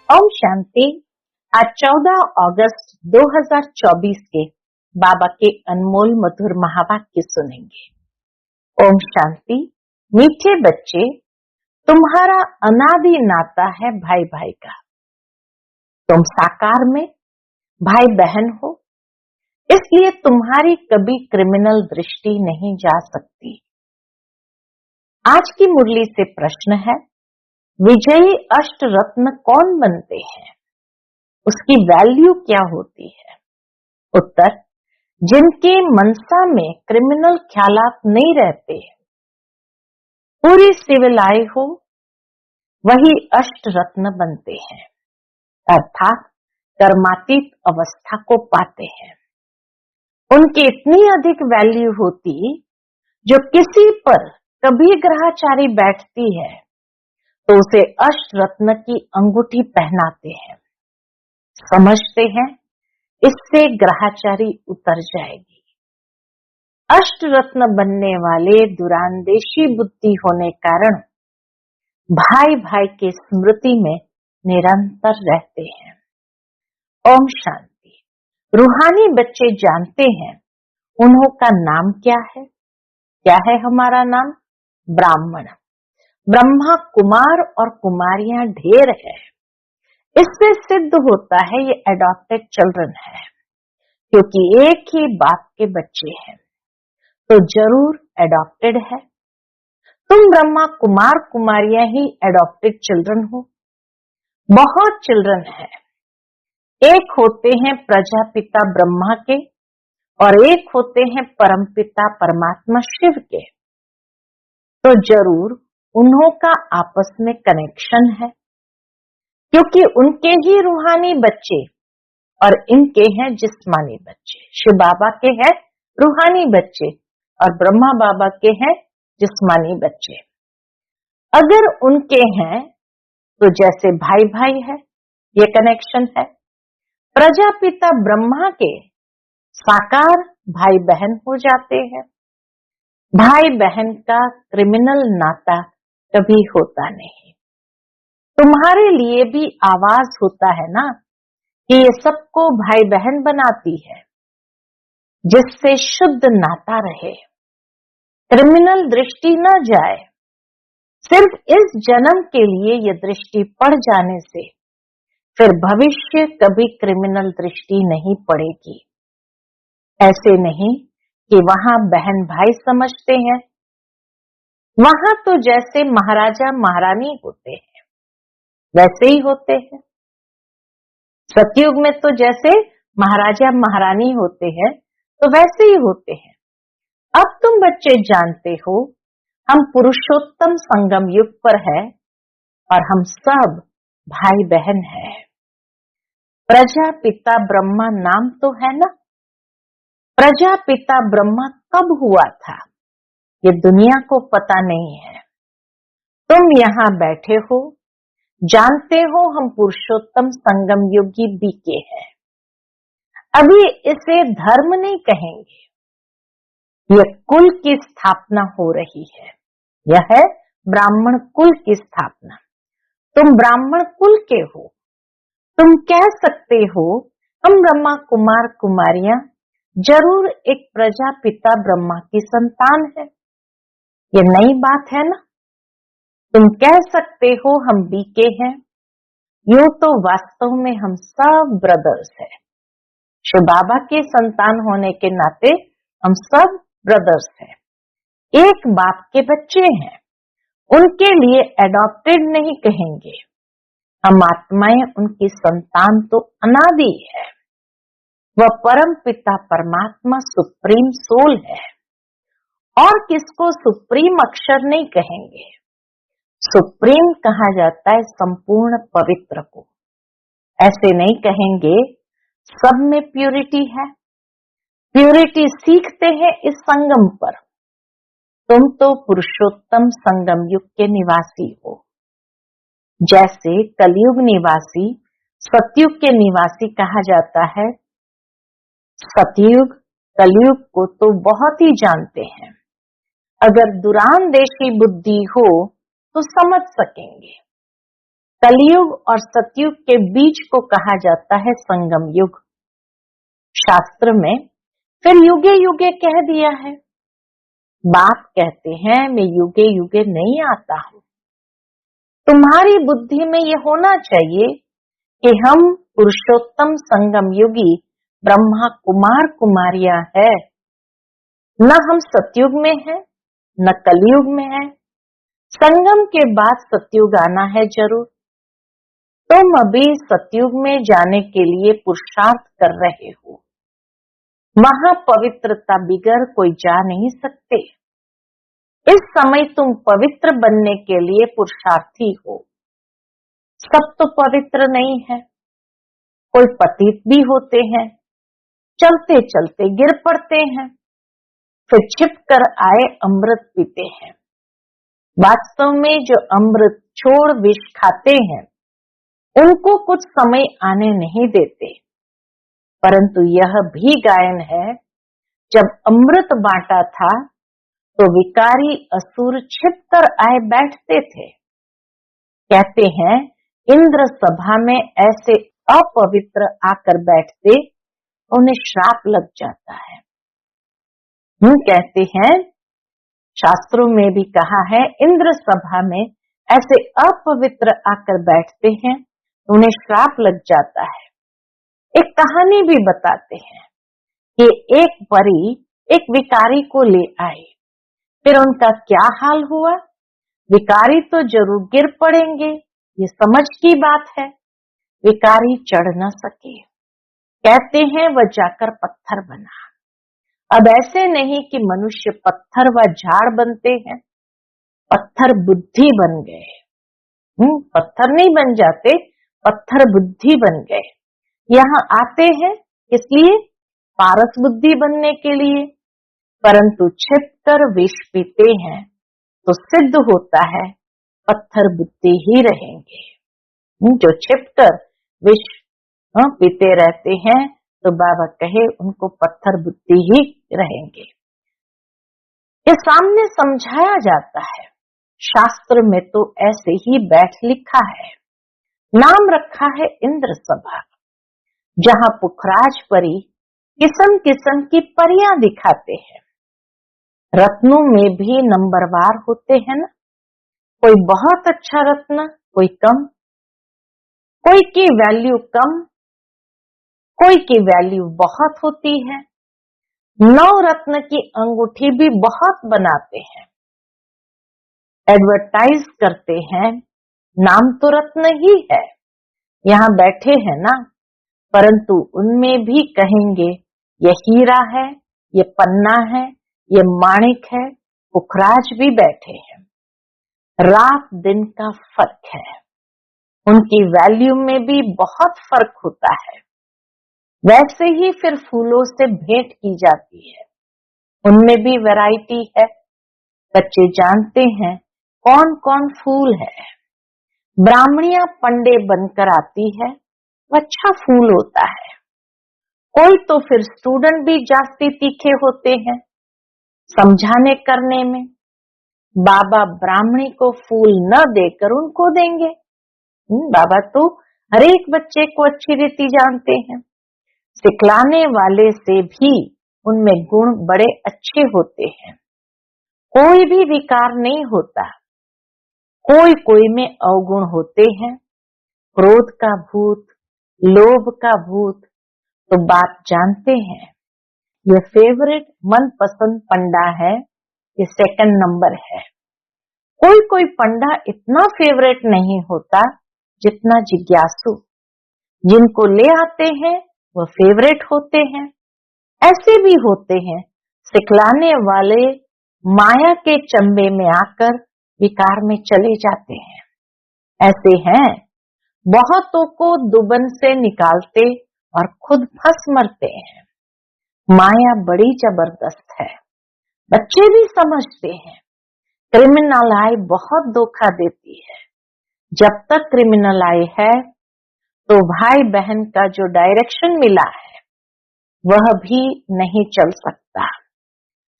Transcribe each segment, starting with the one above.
ओम शांति। आज 14 अगस्त 2024 के बाबा के अनमोल मधुर महावाक्य सुनेंगे। ओम शांति। मीठे बच्चे, तुम्हारा अनादि नाता है भाई भाई का। तुम साकार में भाई बहन हो, इसलिए तुम्हारी कभी क्रिमिनल दृष्टि नहीं जा सकती। आज की मुरली से प्रश्न है, विजयी अष्ट रत्न कौन बनते हैं, उसकी वैल्यू क्या होती है? उत्तर, जिनके मनसा में क्रिमिनल ख्यालात नहीं रहते, पूरी सिविल आई हो, वही अष्ट रत्न बनते हैं, अर्थात कर्मातीत अवस्था को पाते हैं। उनकी इतनी अधिक वैल्यू होती, जो किसी पर कभी ग्रहचारी बैठती है तो उसे अष्ट रत्न की अंगूठी पहनाते हैं, समझते हैं इससे ग्रहचारी उतर जाएगी। अष्ट रत्न बनने वाले दुरांदेशी बुद्धि होने कारण भाई भाई के स्मृति में निरंतर रहते हैं। ओम शांति। रूहानी बच्चे जानते हैं उन्हों का नाम क्या है? क्या है हमारा नाम? ब्राह्मण। ब्रह्मा कुमार और कुमारियां ढेर है। इससे सिद्ध होता है ये एडॉप्टेड चिल्ड्रन है, क्योंकि एक ही बाप के बच्चे हैं, तो जरूर एडॉप्टेड है। तुम ब्रह्मा कुमार कुमारियां ही एडॉप्टेड चिल्ड्रन हो। बहुत चिल्ड्रन है, एक होते हैं प्रजापिता ब्रह्मा के और एक होते हैं परमपिता परमात्मा शिव के, तो जरूर उन्हों का आपस में कनेक्शन है, क्योंकि उनके ही रूहानी बच्चे और इनके हैं जिस्मानी बच्चे। शिव बाबा के हैं रूहानी बच्चे और ब्रह्मा बाबा के हैं जिस्मानी बच्चे। अगर उनके हैं तो जैसे भाई भाई है, ये कनेक्शन है। प्रजापिता ब्रह्मा के साकार भाई बहन हो जाते हैं। भाई बहन का क्रिमिनल नाता कभी होता नहीं। तुम्हारे लिए भी आवाज होता है ना कि ये सबको भाई बहन बनाती है, जिससे शुद्ध नाता रहे, क्रिमिनल दृष्टि न जाए। सिर्फ इस जन्म के लिए ये दृष्टि पड़ जाने से फिर भविष्य कभी क्रिमिनल दृष्टि नहीं पड़ेगी। ऐसे नहीं कि वहां बहन भाई समझते हैं, वहां तो जैसे महाराजा महारानी होते हैं वैसे ही होते हैं। सतयुग में तो जैसे महाराजा महारानी होते हैं तो वैसे ही होते हैं। अब तुम बच्चे जानते हो हम पुरुषोत्तम संगम युग पर है और हम सब भाई बहन हैं। प्रजापिता ब्रह्मा नाम तो है ना। प्रजापिता ब्रह्मा कब हुआ था ये दुनिया को पता नहीं है। तुम यहाँ बैठे हो, जानते हो हम पुरुषोत्तम संगम युगी बीके हैं। अभी इसे धर्म नहीं कहेंगे, यह कुल की स्थापना हो रही है। यह है ब्राह्मण कुल की स्थापना। तुम ब्राह्मण कुल के हो। तुम कह सकते हो हम ब्रह्मा कुमार कुमारियां जरूर एक प्रजापिता ब्रह्मा की संतान है। ये नई बात है ना। तुम कह सकते हो हम बीके हैं, यूं तो वास्तव में हम सब ब्रदर्स हैं। शिव बाबा के संतान होने के नाते हम सब ब्रदर्स हैं, एक बाप के बच्चे हैं। उनके लिए एडॉप्टेड नहीं कहेंगे, हम आत्माएं उनकी संतान तो अनादि है। वह परम पिता परमात्मा सुप्रीम सोल है, और किसको सुप्रीम अक्षर नहीं कहेंगे। सुप्रीम कहा जाता है संपूर्ण पवित्र को। ऐसे नहीं कहेंगे सब में प्यूरिटी है। प्यूरिटी सीखते हैं इस संगम पर। तुम तो पुरुषोत्तम संगम युग के निवासी हो। जैसे कलयुग निवासी सतयुग के निवासी कहा जाता है, सतयुग कलयुग को तो बहुत ही जानते हैं। अगर दुरानदेशी बुद्धि हो तो समझ सकेंगे। कलयुग और सतयुग के बीच को कहा जाता है संगम युग। शास्त्र में फिर युगे युगे कह दिया है। बाप कहते हैं मैं युगे युगे नहीं आता हूं। तुम्हारी बुद्धि में ये होना चाहिए कि हम पुरुषोत्तम संगम युगी ब्रह्मा कुमार कुमारियां है। न हम सतयुग में हैं, न कलयुग में है। संगम के बाद सतयुग आना है जरूर। तुम अभी सतयुग में जाने के लिए पुरुषार्थ कर रहे हो। महापवित्रता बिगर कोई जा नहीं सकते। इस समय तुम पवित्र बनने के लिए पुरुषार्थी हो। सब तो पवित्र नहीं है, कोई पतित भी होते हैं, चलते चलते गिर पड़ते हैं, फिर छिप कर आए अमृत पीते हैं। वास्तव में जो अमृत छोड़ विष खाते हैं उनको कुछ समय आने नहीं देते, परंतु यह भी गायन है, जब अमृत बांटा था तो विकारी असुर छिप कर आए बैठते थे। कहते हैं इंद्र सभा में ऐसे अपवित्र आकर बैठते, उन्हें श्राप लग जाता है। कहते हैं शास्त्रों में भी कहा है इंद्र सभा में ऐसे अपवित्र आकर बैठते हैं, उन्हें श्राप लग जाता है। एक कहानी भी बताते हैं कि एक परी एक विकारी को ले आए, फिर उनका क्या हाल हुआ। विकारी तो जरूर गिर पड़ेंगे, ये समझ की बात है। विकारी चढ़ न सके, कहते हैं वह जाकर पत्थर बना। अब ऐसे नहीं कि मनुष्य पत्थर व झाड़ बनते हैं, पत्थर बुद्धि बन गए। पत्थर नहीं बन जाते, पत्थर बुद्धि बन गए। यहाँ आते हैं इसलिए पारस बुद्धि बनने के लिए, परंतु छिपकर विष पीते हैं तो सिद्ध होता है पत्थर बुद्धि ही रहेंगे। जो छिपकर विष पीते रहते हैं तो बाबा कहे उनको पत्थर बुद्धि ही रहेंगे। ये सामने समझाया जाता है। शास्त्र में तो ऐसे ही बैठ लिखा है। नाम रखा है इंद्र सभा, जहां पुखराज परी किस्म किस्म की परियां दिखाते हैं। रत्नों में भी नंबरवार होते हैं ना, कोई बहुत अच्छा रत्न, कोई कम, कोई की वैल्यू कम, कोई की वैल्यू बहुत होती है। 9 रत्न की अंगूठी भी बहुत बनाते हैं, एडवर्टाइज करते हैं, नाम तो रत्न ही है, यहाँ बैठे हैं ना, परंतु उनमें भी कहेंगे ये हीरा है, ये पन्ना है, ये माणिक है। पुखराज भी बैठे हैं। रात दिन का फर्क है, उनकी वैल्यू में भी बहुत फर्क होता है। वैसे ही फिर फूलों से भेंट की जाती है, उनमें भी वैरायटी है। बच्चे जानते हैं कौन कौन फूल है। ब्राह्मणियां पंडे बनकर आती है, अच्छा फूल होता है। कोई तो फिर स्टूडेंट भी जास्ती तीखे होते हैं समझाने करने में। बाबा ब्राह्मणी को फूल न देकर उनको देंगे। बाबा तो हर एक बच्चे को अच्छी रीति जानते हैं। सिखलाने वाले से भी उनमें गुण बड़े अच्छे होते हैं। कोई भी विकार नहीं होता। कोई कोई में अवगुण होते हैं, क्रोध का भूत, लोभ का भूत। तो बाप जानते हैं ये फेवरेट मनपसंद पंडा है, ये सेकंड नंबर है। कोई कोई पंडा इतना फेवरेट नहीं होता जितना जिज्ञासु। जिनको ले आते हैं वो फेवरेट होते हैं। ऐसे भी होते हैं सिखलाने वाले माया के चंबे में आकर विकार में चले जाते हैं। ऐसे हैं बहुतों को दुबन से निकालते और खुद फंस मरते हैं। माया बड़ी जबरदस्त है, बच्चे भी समझते हैं। क्रिमिनल आई बहुत धोखा देती है। जब तक क्रिमिनल आई है तो भाई बहन का जो डायरेक्शन मिला है वह भी नहीं चल सकता।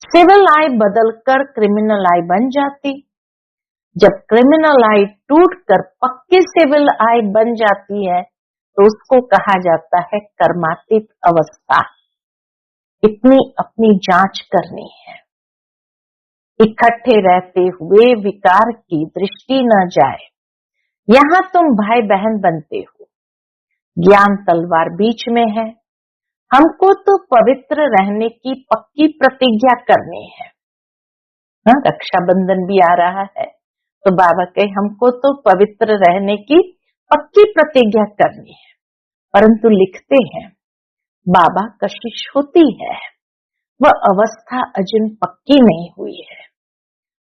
सिविल आई बदलकर क्रिमिनल आई बन जाती, जब क्रिमिनल आई टूटकर पक्की सिविल आई बन जाती है तो उसको कहा जाता है कर्मातीत अवस्था। इतनी अपनी जांच करनी है। इकट्ठे रहते हुए विकार की दृष्टि न जाए। यहाँ तुम भाई बहन बनते हो, ज्ञान तलवार बीच में है। हमको तो पवित्र रहने की पक्की प्रतिज्ञा करनी है। रक्षाबंधन भी आ रहा है तो बाबा कहे हमको तो पवित्र रहने की पक्की प्रतिज्ञा करनी है, परंतु लिखते हैं बाबा कशिश होती है, वह अवस्था अजन पक्की नहीं हुई है।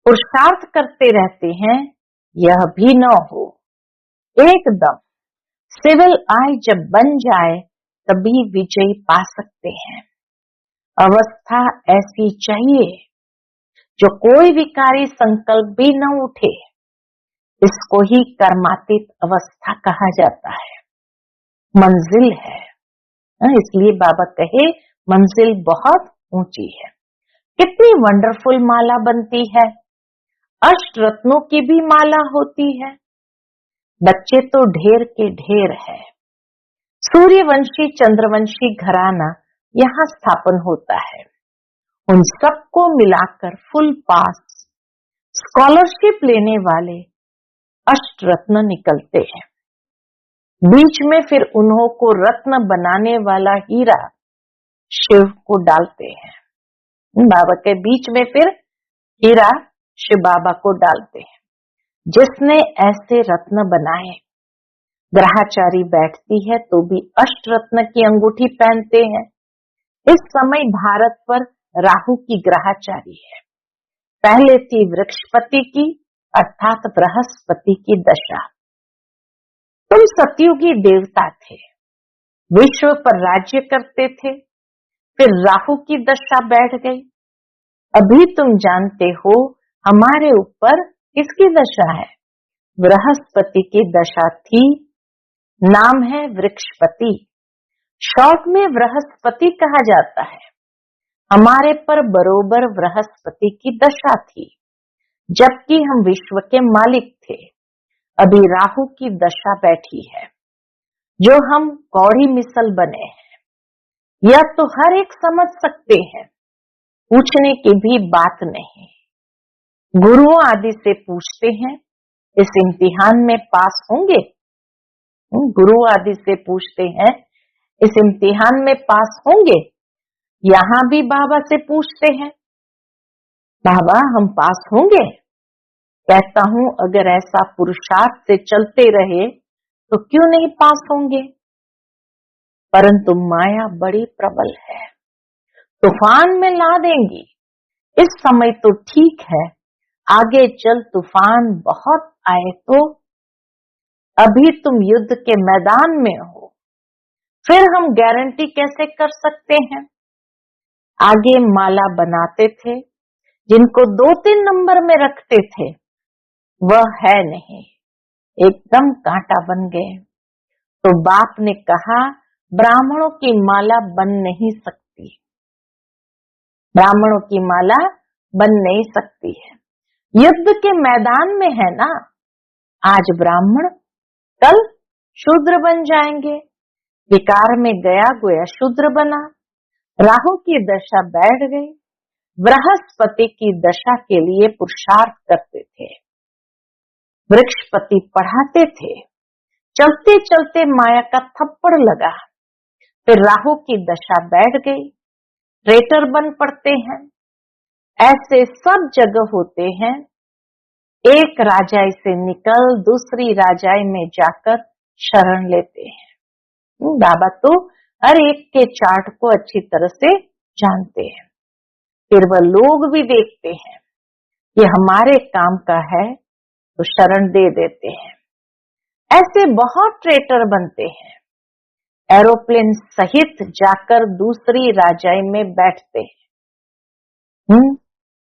पुरुषार्थ करते रहते हैं, यह भी न हो। एकदम सिविल आई जब बन जाए तभी विजय पा सकते हैं। अवस्था ऐसी चाहिए जो कोई विकारी संकल्प भी न उठे। इसको ही कर्मातीत अवस्था कहा जाता है। मंजिल है, इसलिए बाबा कहे मंजिल बहुत ऊंची है। कितनी वंडरफुल माला बनती है। अष्ट रत्नों की भी माला होती है। बच्चे तो ढेर के ढेर है। सूर्यवंशी चंद्रवंशी घराना यहाँ स्थापन होता है। उन सबको मिलाकर फुल पास स्कॉलरशिप लेने वाले अष्ट रत्न निकलते हैं। बीच में फिर उन्हों को रत्न बनाने वाला हीरा शिव को डालते हैं। बाबा के बीच में फिर हीरा शिव बाबा को डालते हैं। जिसने ऐसे रत्न बनाए, ग्रहाचारी बैठती है तो भी अष्ट रत्न की अंगूठी पहनते हैं। इस समय भारत पर राहु की ग्रहाचारी है। पहले थी वृक्षपति की अर्थात बृहस्पति की दशा। तुम सतयुगी देवता थे, विश्व पर राज्य करते थे, फिर राहु की दशा बैठ गई। अभी तुम जानते हो हमारे ऊपर किसकी दशा है? बृहस्पति की दशा थी। नाम है वृक्षपति, शॉर्ट में बृहस्पति कहा जाता है। हमारे पर बरोबर बृहस्पति की दशा थी, जबकि हम विश्व के मालिक थे। अभी राहु की दशा बैठी है, जो हम कौड़ी मिसल बने हैं। यह तो हर एक समझ सकते हैं, पूछने की भी बात नहीं। गुरुओं आदि से पूछते हैं, इस इम्तिहान में पास होंगे? गुरु आदि से पूछते हैं, इस इम्तिहान में पास होंगे? यहाँ भी बाबा से पूछते हैं, बाबा हम पास होंगे? कहता हूं अगर ऐसा पुरुषार्थ से चलते रहे तो क्यों नहीं पास होंगे। परंतु माया बड़ी प्रबल है, तूफान में ला देंगी। इस समय तो ठीक है, आगे चल तूफान बहुत आए तो। अभी तुम युद्ध के मैदान में हो, फिर हम गारंटी कैसे कर सकते हैं। आगे माला बनाते थे, जिनको 2-3 नंबर में रखते थे वह है नहीं, एकदम कांटा बन गए। तो बाप ने कहा ब्राह्मणों की माला बन नहीं सकती, ब्राह्मणों की माला बन नहीं सकती है। युद्ध के मैदान में है ना, आज ब्राह्मण कल शूद्र बन जाएंगे। विकार में गया गोया शूद्र बना। राहु की दशा बैठ गई। बृहस्पति की दशा के लिए पुरुषार्थ करते थे, वृक्षपति पढ़ाते थे। चलते चलते माया का थप्पड़ लगा, फिर राहु की दशा बैठ गई। ट्रेटर बन पड़ते हैं। ऐसे सब जगह होते हैं। एक राजाई से निकल दूसरी राजाई में जाकर शरण लेते हैं। बाबा तो हर एक के चार्ट को अच्छी तरह से जानते हैं। फिर वह लोग भी देखते हैं कि हमारे काम का है तो शरण दे देते हैं। ऐसे बहुत ट्रेटर बनते हैं। एरोप्लेन सहित जाकर दूसरी राजाई में बैठते हैं।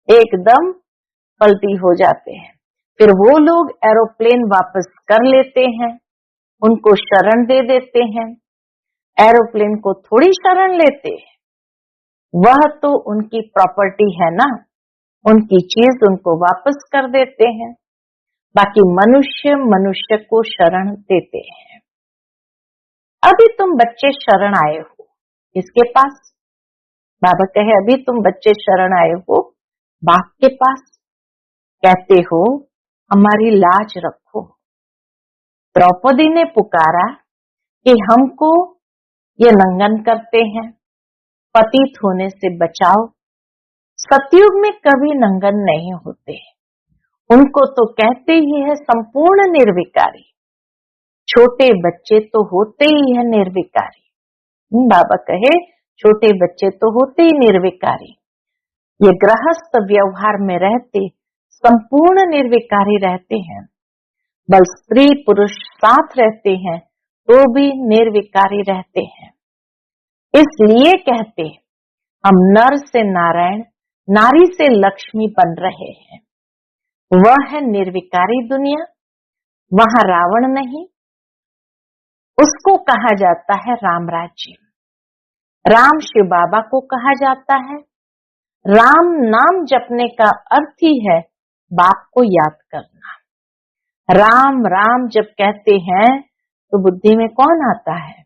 एकदम पलटी हो जाते हैं। फिर वो लोग एरोप्लेन वापस कर लेते हैं, उनको शरण दे देते हैं। एरोप्लेन को थोड़ी शरण लेते हैं, वह तो उनकी प्रॉपर्टी है ना, उनकी चीज उनको वापस कर देते हैं। बाकी मनुष्य मनुष्य को शरण देते हैं। अभी तुम बच्चे शरण आए हो किसके पास? बाबा कहे अभी तुम बच्चे शरण आए हो बाप के पास। कहते हो हमारी लाज रखो। द्रौपदी ने पुकारा कि हमको ये नंगन करते हैं, पतित होने से बचाओ। सतयुग में कभी नंगन नहीं होते, उनको तो कहते ही है संपूर्ण निर्विकारी। छोटे बच्चे तो होते ही है निर्विकारी। बाबा कहे छोटे बच्चे तो होते ही निर्विकारी। ये गृहस्थ व्यवहार में रहते संपूर्ण निर्विकारी रहते हैं, बल स्त्री पुरुष साथ रहते हैं तो भी निर्विकारी रहते हैं। इसलिए कहते हम नर से नारायण, नारी से लक्ष्मी बन रहे हैं। वह है निर्विकारी दुनिया, वहां रावण नहीं, उसको कहा जाता है राम राज्य। राम शिव बाबा को कहा जाता है। राम नाम जपने का अर्थ ही है बाप को याद करना। राम राम जब कहते हैं तो बुद्धि में कौन आता है?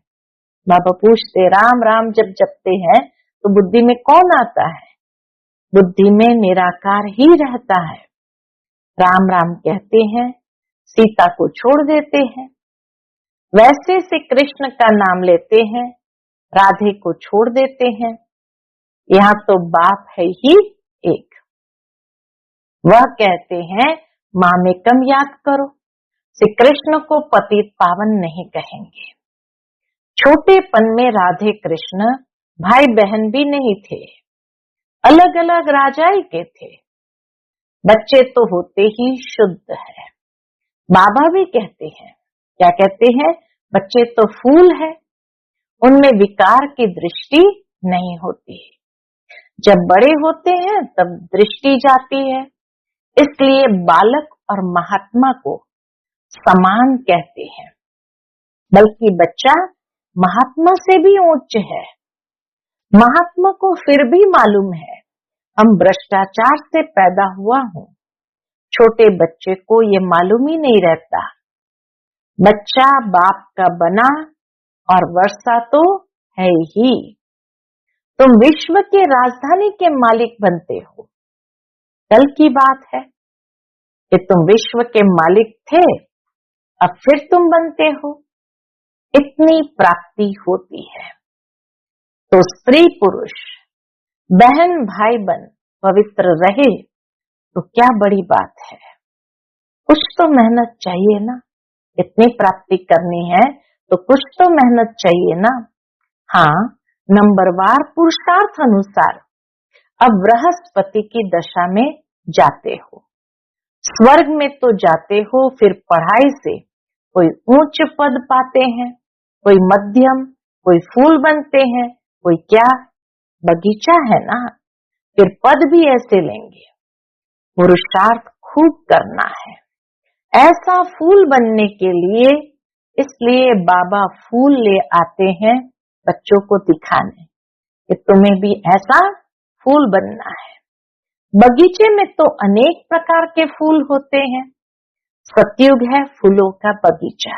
बाबा पूछते राम राम जब जपते हैं तो बुद्धि में कौन आता है? बुद्धि में निराकार ही रहता है। राम राम कहते हैं, सीता को छोड़ देते हैं। वैसे से कृष्ण का नाम लेते हैं, राधे को छोड़ देते हैं। यहाँ तो बाप है ही एक। वह कहते हैं मामेकम याद करो। श्री कृष्ण को पतित पावन नहीं कहेंगे। छोटेपन में राधे कृष्ण भाई बहन भी नहीं थे, अलग अलग राजाई के थे। बच्चे तो होते ही शुद्ध है। बाबा भी कहते हैं, क्या कहते हैं? बच्चे तो फूल है, उनमें विकार की दृष्टि नहीं होती। जब बड़े होते हैं तब दृष्टि जाती है। इसलिए बालक और महात्मा को समान कहते हैं, बल्कि बच्चा महात्मा से भी उच्च है। महात्मा को फिर भी मालूम है हम भ्रष्टाचार से पैदा हुआ हूँ। छोटे बच्चे को ये मालूम ही नहीं रहता। बच्चा बाप का बना और वर्षा तो है ही। तुम विश्व के राजधानी के मालिक बनते हो। कल की बात है कि तुम विश्व के मालिक थे, अब फिर तुम बनते हो। इतनी प्राप्ति होती है तो स्त्री पुरुष बहन भाई बन पवित्र रहे तो क्या बड़ी बात है। कुछ तो मेहनत चाहिए ना, इतनी प्राप्ति करनी है तो कुछ तो मेहनत चाहिए ना। हाँ, नंबरवार पुरुषार्थ अनुसार अब बृहस्पति की दशा में जाते हो। स्वर्ग में तो जाते हो, फिर पढ़ाई से कोई ऊंच पद पाते हैं, कोई मध्यम, कोई फूल बनते हैं, कोई क्या बगीचा है ना, फिर पद भी ऐसे लेंगे। पुरुषार्थ खूब करना है ऐसा फूल बनने के लिए। इसलिए बाबा फूल ले आते हैं बच्चों को दिखाने कि तुम्हें भी ऐसा फूल बनना है। बगीचे में तो अनेक प्रकार के फूल होते हैं। सतयुग है फूलों का बगीचा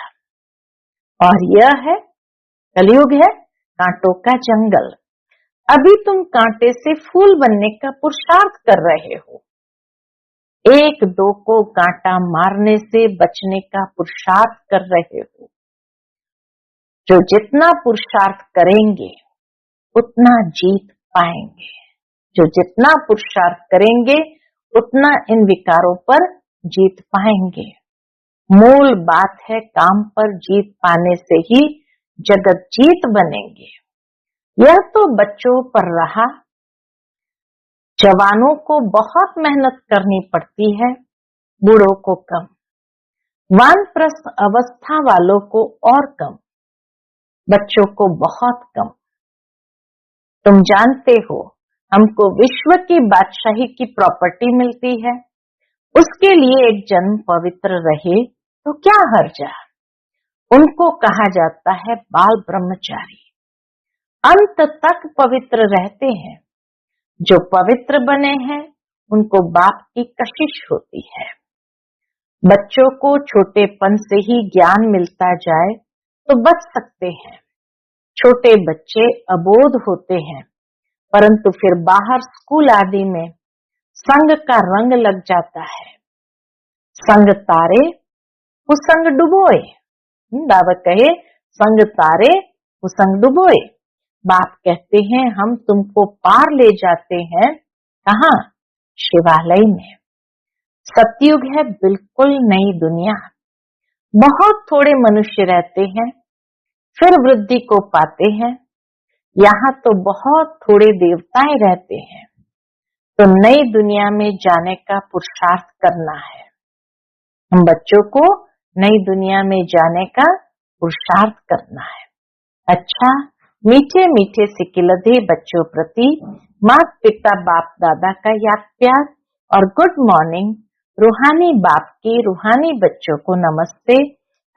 और यह है कलयुग है कांटों का जंगल। अभी तुम कांटे से फूल बनने का पुरुषार्थ कर रहे हो। एक दो को कांटा मारने से बचने का पुरुषार्थ कर रहे हो। जो जितना पुरुषार्थ करेंगे उतना जीत पाएंगे। जो जितना पुरुषार्थ करेंगे उतना इन विकारों पर जीत पाएंगे। मूल बात है काम पर जीत पाने से ही जगत जीत बनेंगे। यह तो बच्चों पर रहा। जवानों को बहुत मेहनत करनी पड़ती है, बूढ़ों को कम, वानप्रस्थ अवस्था वालों को और कम, बच्चों को बहुत कम। तुम जानते हो हमको विश्व की बादशाही की प्रॉपर्टी मिलती है, उसके लिए एक जन्म पवित्र रहे तो क्या हर्जा। उनको कहा जाता है बाल ब्रह्मचारी। अंत तक पवित्र रहते हैं। जो पवित्र बने हैं उनको बाप की कशिश होती है। बच्चों को छोटेपन से ही ज्ञान मिलता जाए तो बच सकते हैं। छोटे बच्चे अबोध होते हैं, परंतु फिर बाहर स्कूल आदि में संग का रंग लग जाता है। संग तारे कुसंग डुबोए। बाबा कहे संग तारे कुसंग डुबोए। बाप कहते हैं हम तुमको पार ले जाते हैं। कहाँ? शिवालय में। सतयुग है बिल्कुल नई दुनिया। बहुत थोड़े मनुष्य रहते हैं, फिर वृद्धि को पाते हैं। यहाँ तो बहुत थोड़े देवताएं रहते हैं। तो नई दुनिया में जाने का पुरुषार्थ करना है। हम बच्चों को नई दुनिया में जाने का पुरुषार्थ करना है। अच्छा, मीठे मीठे सिकिलधे बच्चों प्रति माता पिता बाप दादा का याद प्यार और गुड मॉर्निंग। रूहानी बाप की रूहानी बच्चों को नमस्ते।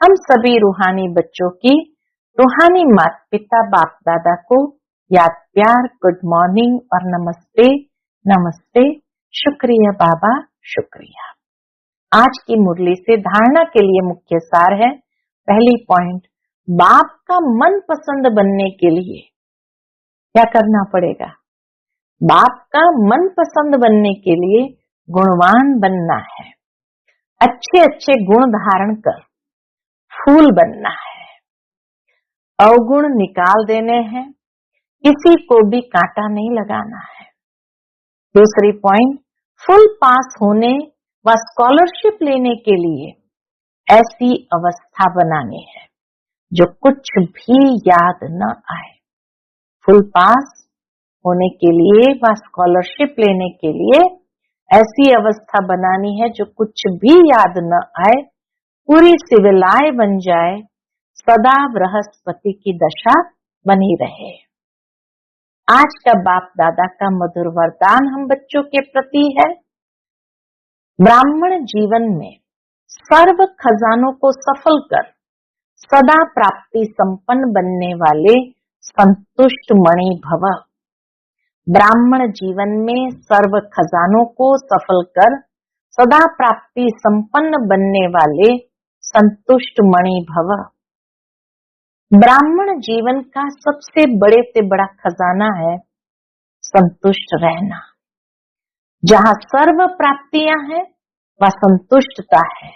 हम सभी रूहानी बच्चों की रूहानी माता पिता बाप दादा को याद प्यार, गुड मॉर्निंग और नमस्ते। नमस्ते। शुक्रिया बाबा, शुक्रिया। आज की मुरली से धारणा के लिए मुख्य सार है। पहली पॉइंट, बाप का मन पसंद बनने के लिए क्या करना पड़ेगा? बाप का मन पसंद बनने के लिए गुणवान बनना है। अच्छे अच्छे गुण धारण कर फूल बनना है। अवगुण निकाल देने हैं। किसी को भी कांटा नहीं लगाना है। दूसरी पॉइंट, फुल पास होने व स्कॉलरशिप लेने के लिए ऐसी अवस्था बनानी है जो कुछ भी याद न आए। फुल पास होने के लिए व स्कॉलरशिप लेने के लिए ऐसी अवस्था बनानी है जो कुछ भी याद न आए। पूरी सिविलाय बन जाए, सदा बृहस्पति की दशा बनी रहे। आज का बाप दादा का मधुर वरदान हम बच्चों के प्रति है। ब्राह्मण जीवन में सर्व खजानों को सफल कर सदा प्राप्ति संपन्न बनने वाले संतुष्ट मणि भव। ब्राह्मण जीवन में सर्व खजानों को सफल कर सदा प्राप्ति संपन्न बनने वाले संतुष्ट मणि भव। ब्राह्मण जीवन का सबसे बड़े से बड़ा खजाना है संतुष्ट रहना। जहाँ सर्व प्राप्तियां हैं वह संतुष्टता है,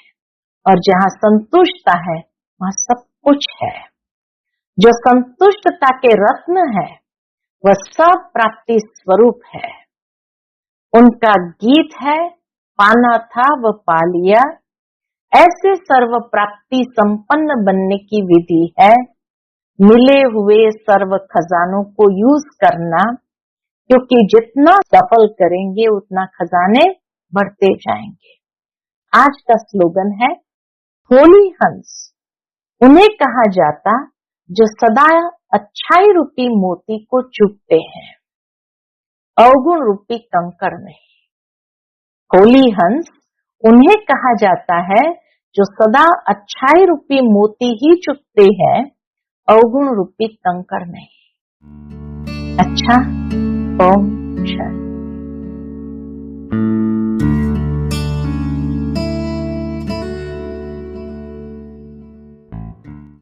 और जहाँ संतुष्टता है वहाँ सब कुछ है। जो संतुष्टता के रत्न है वह सब प्राप्ति स्वरूप है। उनका गीत है, पाना था वह पा लिया। ऐसे सर्व प्राप्ति संपन्न बनने की विधि है मिले हुए सर्व खजानों को यूज करना, क्योंकि जितना सफल करेंगे उतना खजाने बढ़ते जाएंगे। आज का स्लोगन है, होली हंस उन्हें कहा जाता जो सदा अच्छाई रूपी मोती को चुभते हैं, अवगुण रूपी कंकड़ नहीं। होली हंस उन्हें कहा जाता है जो सदा अच्छाई रूपी मोती ही चुभते हैं, अवगुण रूपी कंकड़ नहीं। अच्छा, ओम शांति।